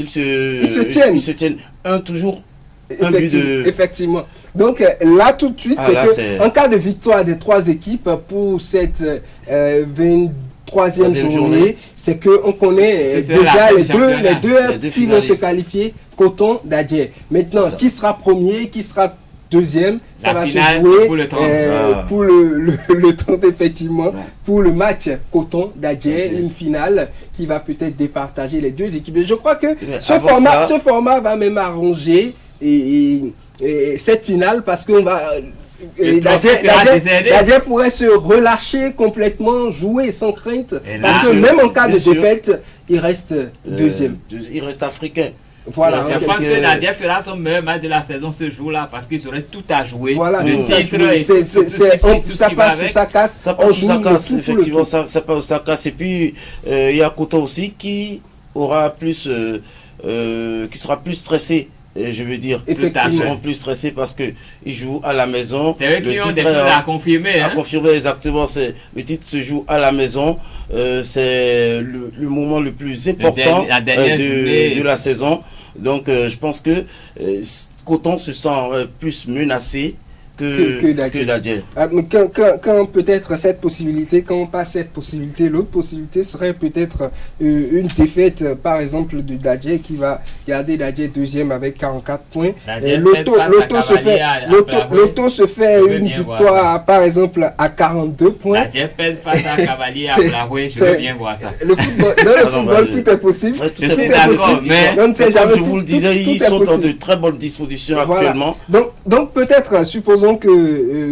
se tiennent toujours un but de... Effectivement. Donc là tout de suite, Ah, c'est là, que c'est- en cas de victoire des trois équipes pour cette 23e Troisième journée, journée. c'est que on connaît C'est la déjà fin les du championnat. deux Les deux qui vont se finalistes. qualifier, Coton, Dadje. Maintenant, C'est ça. qui sera premier, qui sera deuxième, ça La va finale, se jouer c'est pour le 30. pour le 30 effectivement, Ouais. pour le match Coton Dadje, Dadje. une finale qui va peut-être départager les deux équipes. Et je crois que Mais ce avant format, ça- ce format va même arranger et cette finale parce qu'on va Le trophée sera décerné. Dadje pourrait se relâcher complètement, jouer sans crainte, Et parce là, que même en cas de bien sûr. défaite, il reste deuxième. Il reste africain. Voilà. il Je reste pense quelques- que Dadje fera son meilleur match de la saison ce jour-là parce qu'ils auraient tout à jouer. Voilà. Le Mmh. titre et C'est- tout ce ça qui va passe ou avec. ça casse. Ça On passe ou ça joue casse, le tout pour le effectivement, tout. ça passe ou ça casse. Et puis, il y a Coton aussi qui aura plus, qui sera plus stressé, je veux dire. Ils Effectivement. seront plus stressés parce que ils jouent à la maison. C'est eux qui Le ont des titre choses est- à confirmer. à Hein? confirmer exactement, le titre se joue à la maison. C'est le moment le plus important la dernière journée. de la saison. Donc, je pense que Coton se sent plus menacé Que Dadje. que Dadje. Mais quand peut-être cette possibilité, quand on passe cette possibilité, l'autre possibilité serait peut-être une défaite, par exemple, de Dadje qui va garder Dadje deuxième avec 44 points. Dadje Et pète face à Cavalier à Plaoué. L'auto se fait Je veux une bien voir victoire, par exemple, à 42 points. Dadje pète face à Cavalier à C'est- Plaoué. Je c'est- veux bien voir ça. Le football, dans le Ah non, football, bah, tout est possible. Ouais, tout Je est suis possible. d'accord, mais on ne sait Comme jamais. je vous le disais, tout ils est sont dans possible. de très bonnes dispositions Voilà. actuellement. Donc peut-être, supposons que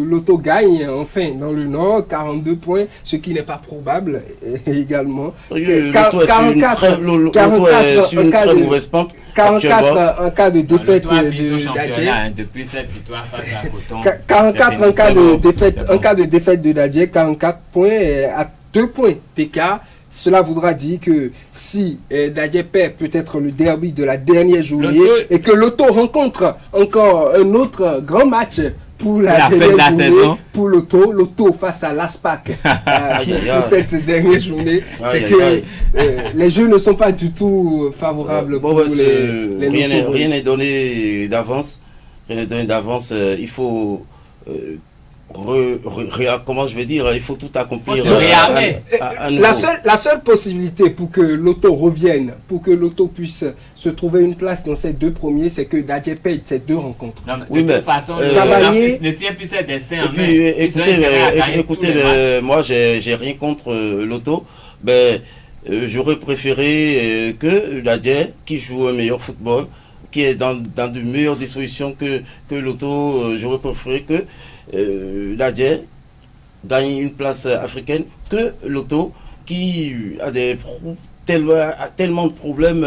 l'auto gagne enfin dans le Nord, 42 points, ce qui n'est pas probable également. L'auto est sur une très, l'auto est sur une très mauvaise pente. 44 en cas de défaite Le Toit a fini son de championnat Dadje. hein, depuis cette victoire face à Coton. 44 en cas C'est de bon. défaite, C'est en bon. cas de défaite de Dadje, 44 points à 2 points d'écart. Cela voudra dire que si Dadje perd peut-être le derby de la dernière journée L'auto- et que l'auto rencontre encore un autre grand match pour la La fin dernière de la journée, saison. pour l'auto face à l'ASPAC Aïe, aïe, pour aïe. cette dernière journée, c'est Aïe, que aïe, les jeux ne sont pas du tout favorables Bon, pour ouais, les rien Lotos. n'est donné d'avance. Rien n'est donné d'avance. Il faut comment je vais dire, il faut tout accomplir Faut se réarmer. à nouveau. La seule possibilité pour que l'auto revienne, pour que l'auto puisse se trouver une place dans ces deux premiers, c'est que Dadje paye ces deux rencontres. Non, mais Oui, de mais, toute façon, Cavalier- ne tient plus ses destins Et en main. puis, Ils ont intérêt à gagner tous écoutez, les matchs. moi, j'ai rien contre l'auto. Ben, j'aurais préféré que Dadje, qui joue un meilleur football, qui est dans de meilleures dispositions que l'auto, j'aurais préféré que Dadje gagne une place africaine que l'auto, qui a tellement de problèmes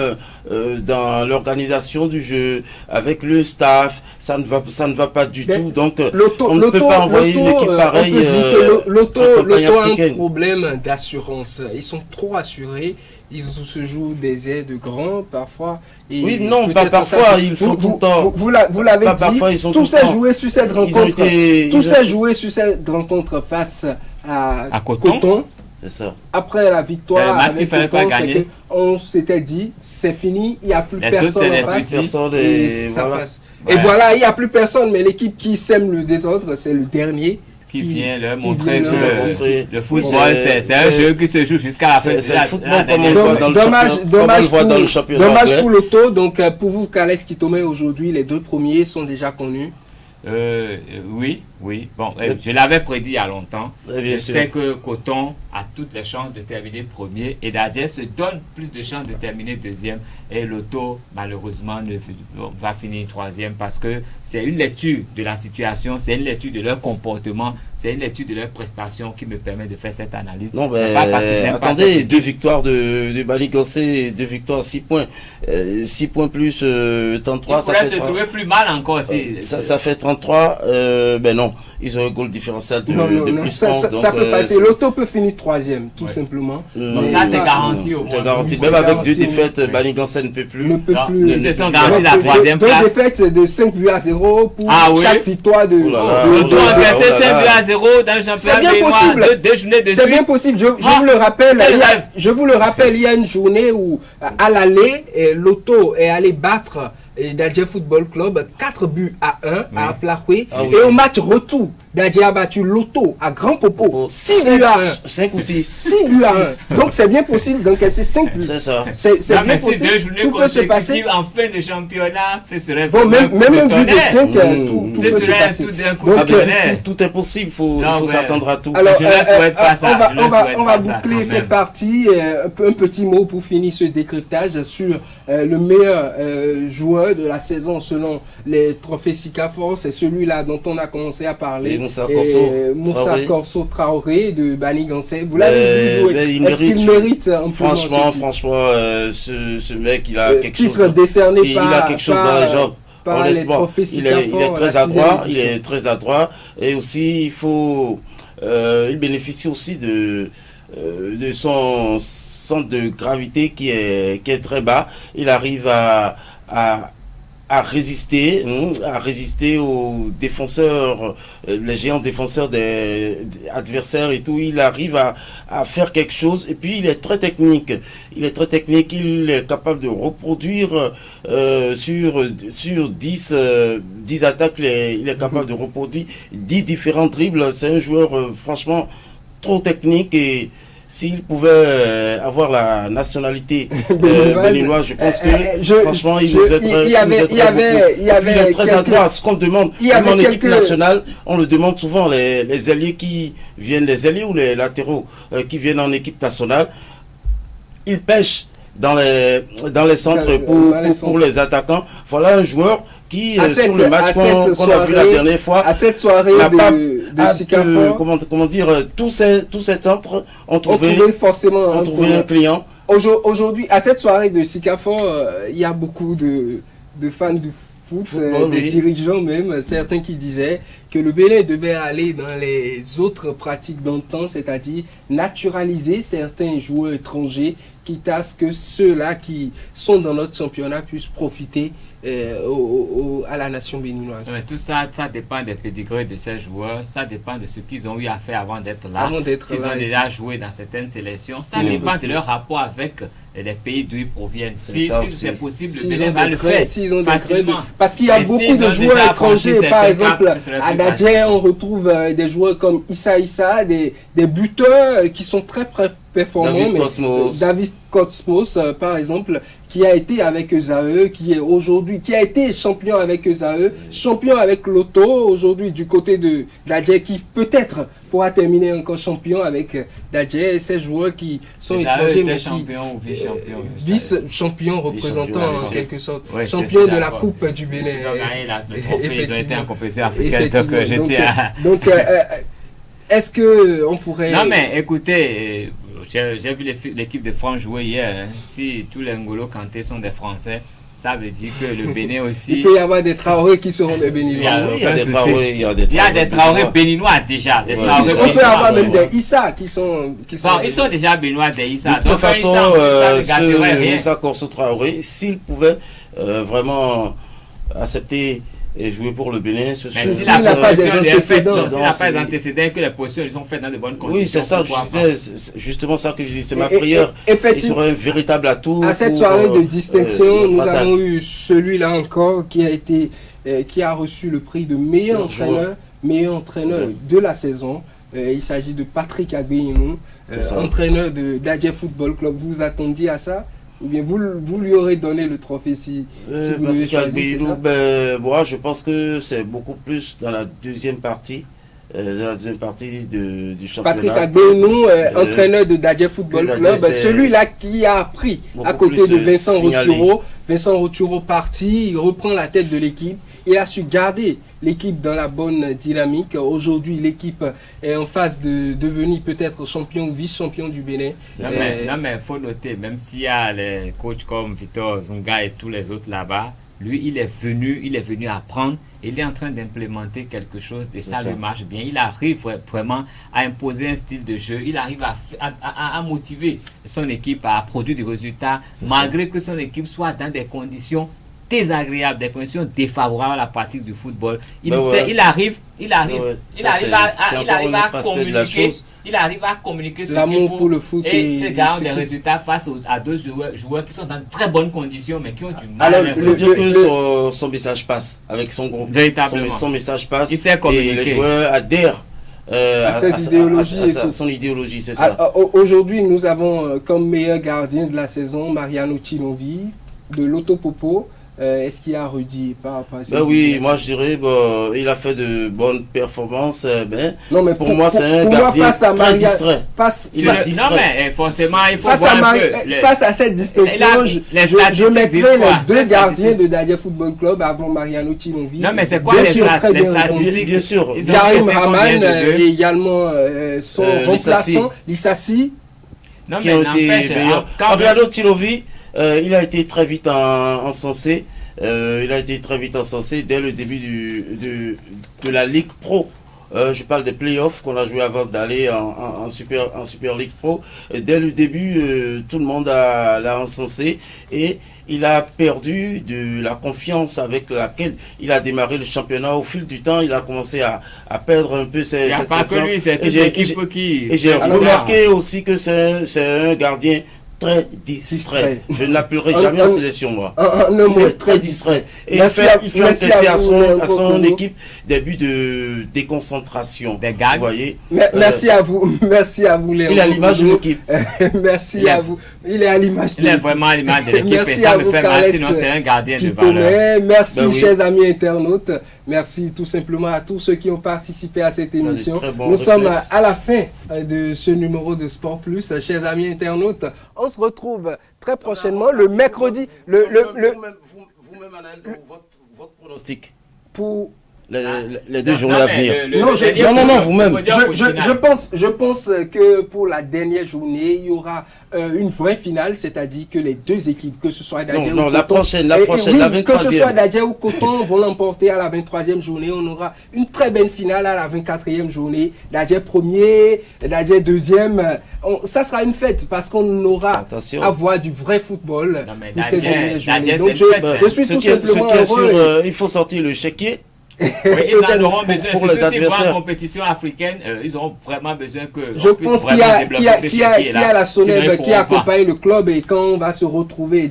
dans l'organisation du jeu, avec le staff, ça ne va pas du Mais tout. Donc, L'auto, on ne peut pas envoyer une équipe pareille on peut dire que l'auto en campagne a un africaine. problème d'assurance. Ils sont trop assurés. Ils se jouent des aides grands parfois. Et Oui, non, pas peut-être parfois, ça- il faut tout le temps. Vous l'avez Pas dit, parfois, ils sont tout tout le s'est temps. joué sur cette Ils ont rencontre. été- Tout ils ont- s'est joué sur cette rencontre face à Coton. Coton. C'est ça. Après la victoire, C'est le match avec qu'il fallait Coton, pas c'est gagner. que on s'était dit, c'est fini, il n'y a plus Les autres, personne c'est en les face. petits. Personne Et et ça voilà. passe. Ouais. Et voilà, il n'y a plus personne, mais l'équipe qui sème le désordre, c'est le dernier. Qui vient leur qui montrer vient que leur montrer. le football, C'est- c'est un c'est- jeu qui se joue jusqu'à la fin de c'est la le football la comme on dernière le voit journée. dans le Dommage, championnat- dommage, comme on le voit dans le pour, championnat dommage anglais. pour l'auto. Donc pour vous, Kales Kitome, aujourd'hui, les deux premiers sont déjà connus. Oui. Bon, je l'avais prédit il y a longtemps. Je sais que Coton a toutes les chances de terminer premier et Dadje se donne plus de chances de terminer deuxième. Et Loto, malheureusement, va finir troisième parce que c'est une lecture de la situation, c'est une lecture de leur comportement, c'est une lecture de leurs prestations qui me permet de faire cette analyse. Non, pas parce que je n'aime attendez, pas 2 victoires de Baligancé, 2 victoires, 6 points. 6 points plus 33. Il pourrait se trouver plus mal encore. Ça fait 33. Ben non, ils ont un goal différentiel de plus 11. Ça peut passer. L'auto peut finir troisième, tout simplement. Donc ça, c'est garanti au moins. C'est garanti. Même avec 2 défaites, Baligancé ne peut plus. Ils se sont garantis la troisième place. 2 défaites de 5-0 pour chaque victoire de L'auto a encaissé 5-0 dans le championnat béninois. 2 journées de suite. C'est bien possible. Je vous le rappelle, il y a une journée où, à l'aller, l'auto est allé battre Dadje Football Club 4-1 à Plahoué. Et au match retour, Dadje a battu l'auto à Grand Popo 6-1. 5 ou 6. 6-1. Donc c'est bien possible d'encaisser 5 buts. C'est ça. C'est bien possible. 2 journées tout peut se passer. En fin de championnat, ce serait même un but de 5, tout peut se passer. Tout est possible, il faut s'attendre à tout. Alors, je ne souhaite pas ça. On va boucler cette partie. Un petit mot pour finir ce décryptage sur le meilleur joueur de la saison selon les trophées Sikafor. C'est celui-là dont on a commencé à parler. Moussa Corso Traoré de Baligancé. Vous l'avez vu jouer. Est-ce qu'il mérite un peu? Franchement, ce mec, il a quelque chose. Décerné il a quelque chose dans les jambes. Honnêtement, il est très adroit. Il est très adroit. Et aussi, il bénéficie aussi de son centre de gravité qui est très bas. Il arrive à résister aux défenseurs, les géants défenseurs des adversaires et tout. Il arrive à faire quelque chose, et puis il est très technique. Il est capable de reproduire sur 10 attaques, il est capable de reproduire 10 différents dribbles. C'est un joueur franchement trop technique, et s'il pouvait avoir la nationalité béninoise, je pense que franchement il nous aiderait. Il est très adroit. Ce qu'on demande en équipe nationale, on le demande souvent, les ailiers ou les latéraux qui viennent en équipe nationale, ils pêchent dans les centres pour les attaquants. Voilà un joueur qui, sur le match qu'on a vu la dernière fois, à cette soirée de Sikafor, comment dire, tous ces centres ont trouvé forcément un client. Aujourd'hui, à cette soirée de Sikafor, il y a beaucoup de fans du football, des dirigeants même, certains qui disaient que le Bénin devait aller dans les autres pratiques d'antan, c'est-à-dire naturaliser certains joueurs étrangers, quitte à ce que ceux-là qui sont dans notre championnat puissent profiter à la nation béninoise. Mais tout ça dépend des pédigrés de ces joueurs, ça dépend de ce qu'ils ont eu à faire avant d'être là. S'ils ont déjà joué dans certaines sélections, ça dépend de leur rapport avec les pays d'où ils proviennent. Si c'est possible, le Bénin va le faire facilement. Parce qu'il y a beaucoup de joueurs étrangers, par exemple, à Dadje, on retrouve des joueurs comme Issa, des buteurs qui sont très performants. David Cosmos, par exemple, qui a été avec ESAE, qui a été champion avec ESAE, champion avec Loto, aujourd'hui du côté de Dadje, qui peut-être pourra terminer encore champion avec Dadje. Ces joueurs qui sont étrangers, mais champion ou vice-champion. Vice-champion représentant en quelque sorte, champion de la Coupe du Bénin. Ils ont gagné le trophée, ils ont été en compétition africaine, donc j'étais donc est-ce que on pourrait... Non mais écoutez, j'ai vu l'équipe de France jouer hier. Si tous les N'Golo Kanté sont des Français, ça veut dire que le Bénin aussi... Il peut y avoir des Traorés qui seront des Béninois. Il y a des Traorés béninois déjà. On peut avoir même des Issa qui sont ils sont déjà béninois, des Issa. De toute façon, Moussa Corso Traoré, s'il pouvait vraiment accepter et jouer pour le Bénin, s'il n'a pas des antécédents, que les positions sont faites dans de bonnes conditions. Oui, c'est ça, c'est justement ça que je dis, c'est ma prière. Il serait un véritable atout. À cette soirée de distinction, nous avons eu celui-là encore qui a reçu le prix de meilleur entraîneur de la saison. Il s'agit de Patrick Agbeyimou, entraîneur de Dadje Football Club. Vous attendiez à ça? Ou bien vous lui aurez donné le trophée si vous devez Patrick choisir, c'est ça? moi, je pense que c'est beaucoup plus dans la deuxième partie. Du championnat. Patrick Agbeynou, entraîneur de Dadje Football Club, celui-là qui a appris à côté de Vincent Roturo. Vincent Roturo parti, il reprend la tête de l'équipe. Il a su garder l'équipe dans la bonne dynamique. Aujourd'hui, l'équipe est en phase de devenir peut-être champion ou vice-champion du Bénin. Non, mais il faut noter, même s'il y a les coachs comme Victor Zunga et tous les autres là-bas, lui, il est venu apprendre et il est en train d'implémenter quelque chose et ça lui marche bien. Il arrive vraiment à imposer un style de jeu. Il arrive à motiver son équipe à produire des résultats malgré que son équipe soit dans des conditions désagréables, des conditions défavorables à la pratique du football. Il arrive à communiquer. Il arrive à communiquer ce qu'il faut pour le foot et c'est garant des résultats face à deux joueurs qui sont dans de très bonnes conditions mais qui ont du mal. Alors, je veux dire que son message passe avec son groupe. Véritablement. Son message passe. Il sait communiquer. Et les joueurs adhèrent à son idéologie, c'est ça. Aujourd'hui, nous avons comme meilleur gardien de la saison Mariano Chinovi de l'Autopopo. Est-ce qu'il a redit par rapport à ça? Oui, moi je dirais il a fait de bonnes performances. Non, mais pour moi, c'est un gardien très distrait. Non, mais forcément, il faut voir face à cette distinction, je mettrai les deux gardiens de Dadje Football Club avant Mariano Chinovi. Non, mais c'est quoi les statistiques? Bien sûr. Karim Rahman et également son remplaçant, Lissassi. Qui ont été meilleurs. Mariano Chinovi, il a été très vite encensé. Il a été très vite encensé dès le début de la Ligue Pro. Je parle des playoffs qu'on a joué avant d'aller en Super League Pro. Et dès le début, tout le monde l'a encensé et il a perdu de la confiance avec laquelle il a démarré le championnat. Au fil du temps, il a commencé à perdre un peu cette confiance. Il n'y a pas que lui, c'est toute l'équipe qui... Et j'ai remarqué aussi que c'est un gardien très distrait. Je ne l'appellerai jamais en sélection, moi. Il est très distrait. Et il fait encaisser à son équipe des buts de déconcentration. Des gags. Vous voyez. Merci à vous. Merci à vous, Léon. Il est à l'image de l'équipe. Merci à vous. Il est à l'image de l'équipe. Il est vraiment à l'image de l'équipe. Et ça me fait mal, sinon c'est un gardien de valeur. Merci, chers amis internautes. Merci tout simplement à tous ceux qui ont participé à cette émission. Nous sommes à la fin de ce numéro de Sport Plus. Chers amis internautes, on se retrouve très prochainement le mercredi. Vous-même, votre pronostic pour les deux journées à venir. Non, vous-même. Je pense que pour la dernière journée, il y aura une vraie finale, c'est-à-dire que les deux équipes, que ce soit Dadje ou Coton, la prochaine, la 23e. Que ce soit Dadje ou Coton, vont l'emporter à la 23e journée. On aura une très belle finale à la 24e journée. Dadje premier, Dadje deuxième. Ça sera une fête parce qu'on aura à voir du vrai football pour ces dernières journées. Donc je suis tout simplement heureux. Il faut sortir le chéquier. Oui, ils en auront besoin. Pour les adversaires. En compétition africaine, ils auront vraiment besoin que. Je pense qu'il y a la sonnette qui accompagne le club et quand on va se retrouver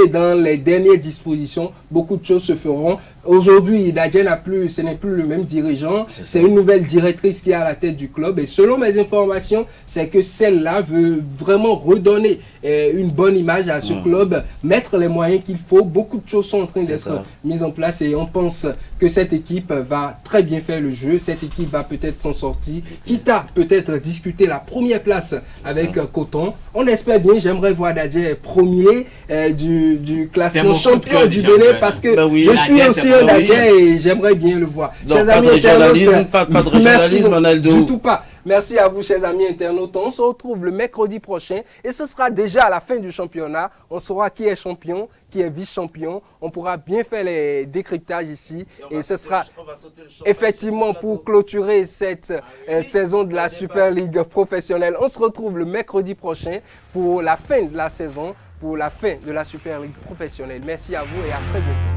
dans les dernières dispositions, beaucoup de choses se feront. Aujourd'hui, Dadje ce n'est plus le même dirigeant, c'est une nouvelle directrice qui est à la tête du club et selon mes informations, c'est que celle-là veut vraiment redonner une bonne image à ce club, mettre les moyens qu'il faut. Beaucoup de choses sont en train d'être mises en place et on pense que cette équipe va très bien faire le jeu, cette équipe va peut-être s'en sortir, quitte à peut-être discuter la première place avec Coton. On espère bien, j'aimerais voir Dadje premier du classement champion du Bénin parce que je suis aussi Dadje et j'aimerais bien le voir. Donc, pas de régionalisme, du tout pas. Merci à vous, chers amis internautes. On se retrouve le mercredi prochain et ce sera déjà à la fin du championnat. On saura qui est champion, qui est vice-champion. On pourra bien faire les décryptages ici et ce sera effectivement pour clôturer cette saison de la Super League professionnelle. On se retrouve le mercredi prochain pour la fin de la saison, pour la fin de la Super League professionnelle. Merci à vous et à très bientôt.